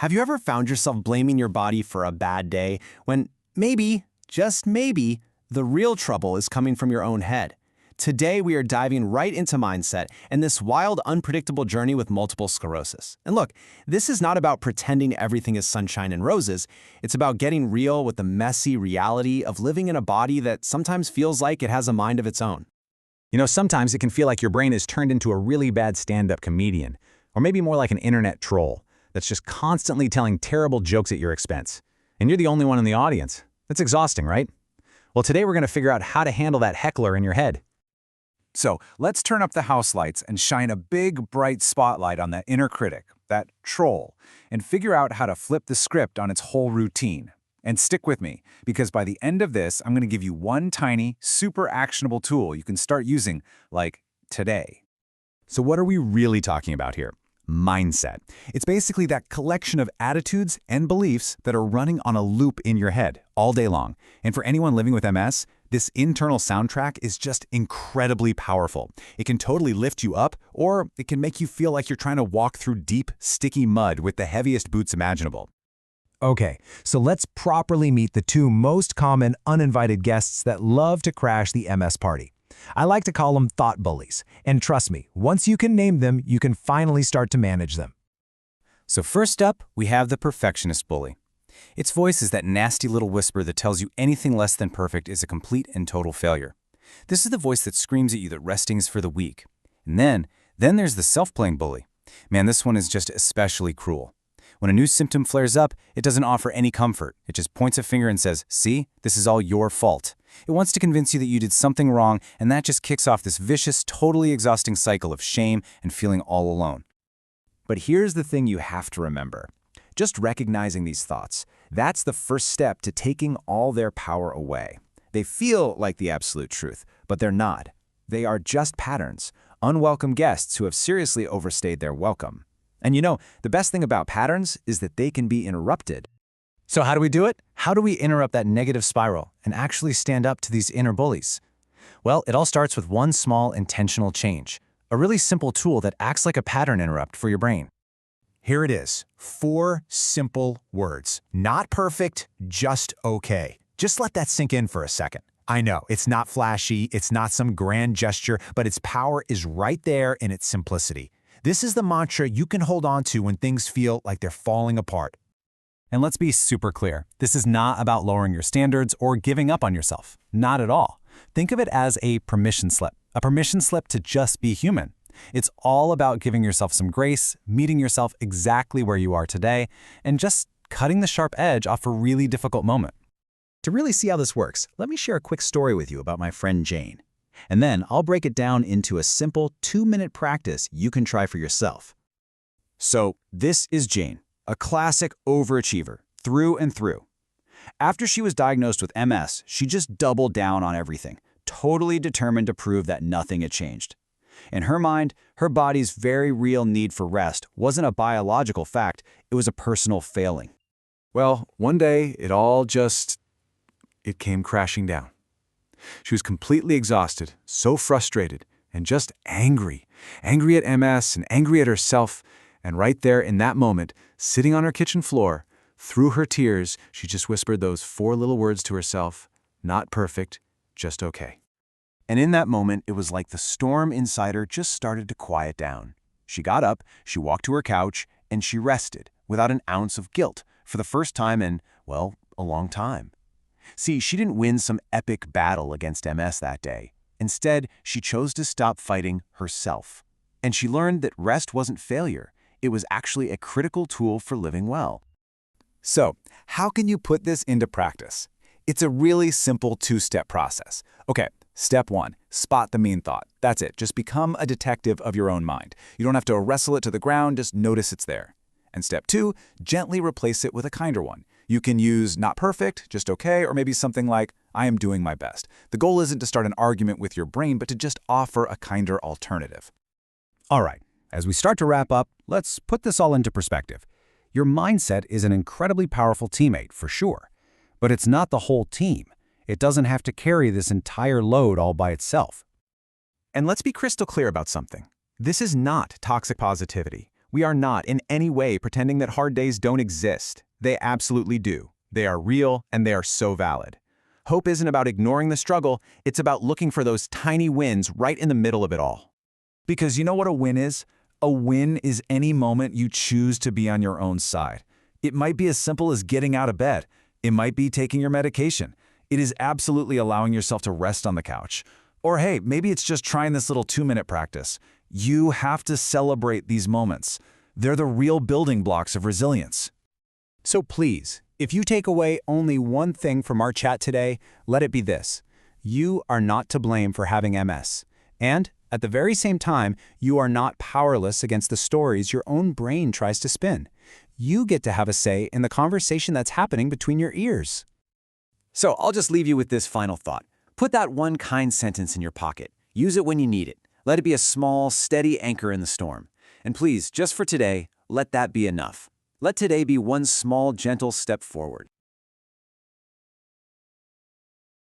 Have you ever found yourself blaming your body for a bad day when maybe, just maybe, the real trouble is coming from your own head? Today, we are diving right into mindset and this wild, unpredictable journey with multiple sclerosis. And look, this is not about pretending everything is sunshine and roses. It's about getting real with the messy reality of living in a body that sometimes feels like it has a mind of its own. You know, sometimes it can feel like your brain is turned into a really bad stand-up comedian, or maybe more like an internet troll that's just constantly telling terrible jokes at your expense. And you're the only one in the audience. That's exhausting, right? Well, today we're going to figure out how to handle that heckler in your head. So let's turn up the house lights and shine a big, bright spotlight on that inner critic, that troll, and figure out how to flip the script on its whole routine. And stick with me, because by the end of this, I'm going to give you one tiny, super actionable tool you can start using, like today. So what are we really talking about here? Mindset. It's basically that collection of attitudes and beliefs that are running on a loop in your head all day long. And for anyone living with MS, this internal soundtrack is just incredibly powerful. It can totally lift you up, or it can make you feel like you're trying to walk through deep, sticky mud with the heaviest boots imaginable. Okay, so let's properly meet the two most common uninvited guests that love to crash the MS party. I like to call them thought bullies, and trust me, once you can name them, you can finally start to manage them. So first up, we have the perfectionist bully. Its voice is that nasty little whisper that tells you anything less than perfect is a complete and total failure. This is the voice that screams at you that resting is for the weak. And then there's the self-playing bully. Man, this one is just especially cruel. When a new symptom flares up, it doesn't offer any comfort. It just points a finger and says, "See, this is all your fault." It wants to convince you that you did something wrong, and that just kicks off this vicious, totally exhausting cycle of shame and feeling all alone. But here's the thing you have to remember. Just recognizing these thoughts, that's the first step to taking all their power away. They feel like the absolute truth, but they're not. They are just patterns, unwelcome guests who have seriously overstayed their welcome. And you know, the best thing about patterns is that they can be interrupted. So how do we do it? How do we interrupt that negative spiral and actually stand up to these inner bullies? Well, it all starts with one small intentional change, a really simple tool that acts like a pattern interrupt for your brain. Here it is, 4 simple words. Not perfect, just okay. Just let that sink in for a second. I know, it's not flashy, it's not some grand gesture, but its power is right there in its simplicity. This is the mantra you can hold on to when things feel like they're falling apart. And let's be super clear. This is not about lowering your standards or giving up on yourself. Not at all. Think of it as a permission slip to just be human. It's all about giving yourself some grace, meeting yourself exactly where you are today, and just cutting the sharp edge off a really difficult moment. To really see how this works, let me share a quick story with you about my friend Jane. And then I'll break it down into a simple 2-minute practice you can try for yourself. So this is Jane, a classic overachiever, through and through. After she was diagnosed with MS, she just doubled down on everything, totally determined to prove that nothing had changed. In her mind, her body's very real need for rest wasn't a biological fact, it was a personal failing. Well, one day, it came crashing down. She was completely exhausted, so frustrated, and just angry. Angry at MS and angry at herself. And right there in that moment, sitting on her kitchen floor, through her tears, she just whispered those 4 little words to herself, "Not perfect, just okay." And in that moment, it was like the storm inside her just started to quiet down. She got up, she walked to her couch, and she rested without an ounce of guilt for the first time in, well, a long time. See, she didn't win some epic battle against MS that day. Instead, she chose to stop fighting herself. And she learned that rest wasn't failure. It was actually a critical tool for living well. So, how can you put this into practice? It's a really simple 2-step process. Okay, step 1, spot the mean thought. That's it, just become a detective of your own mind. You don't have to wrestle it to the ground, just notice it's there. And step 2, gently replace it with a kinder one. You can use not perfect, just okay, or maybe something like, I am doing my best. The goal isn't to start an argument with your brain, but to just offer a kinder alternative. All right, as we start to wrap up, let's put this all into perspective. Your mindset is an incredibly powerful teammate, for sure. But it's not the whole team. It doesn't have to carry this entire load all by itself. And let's be crystal clear about something. This is not toxic positivity. We are not in any way pretending that hard days don't exist. They absolutely do. They are real and they are so valid. Hope isn't about ignoring the struggle, it's about looking for those tiny wins right in the middle of it all. Because you know what a win is? A win is any moment you choose to be on your own side. It might be as simple as getting out of bed. It might be taking your medication. It is absolutely allowing yourself to rest on the couch. Or hey, maybe it's just trying this little 2-minute practice. You have to celebrate these moments. They're the real building blocks of resilience. So please, if you take away only one thing from our chat today, let it be this. You are not to blame for having MS. And, at the very same time, you are not powerless against the stories your own brain tries to spin. You get to have a say in the conversation that's happening between your ears. So I'll just leave you with this final thought. Put that one kind sentence in your pocket. Use it when you need it. Let it be a small, steady anchor in the storm. And please, just for today, let that be enough. Let today be one small, gentle step forward.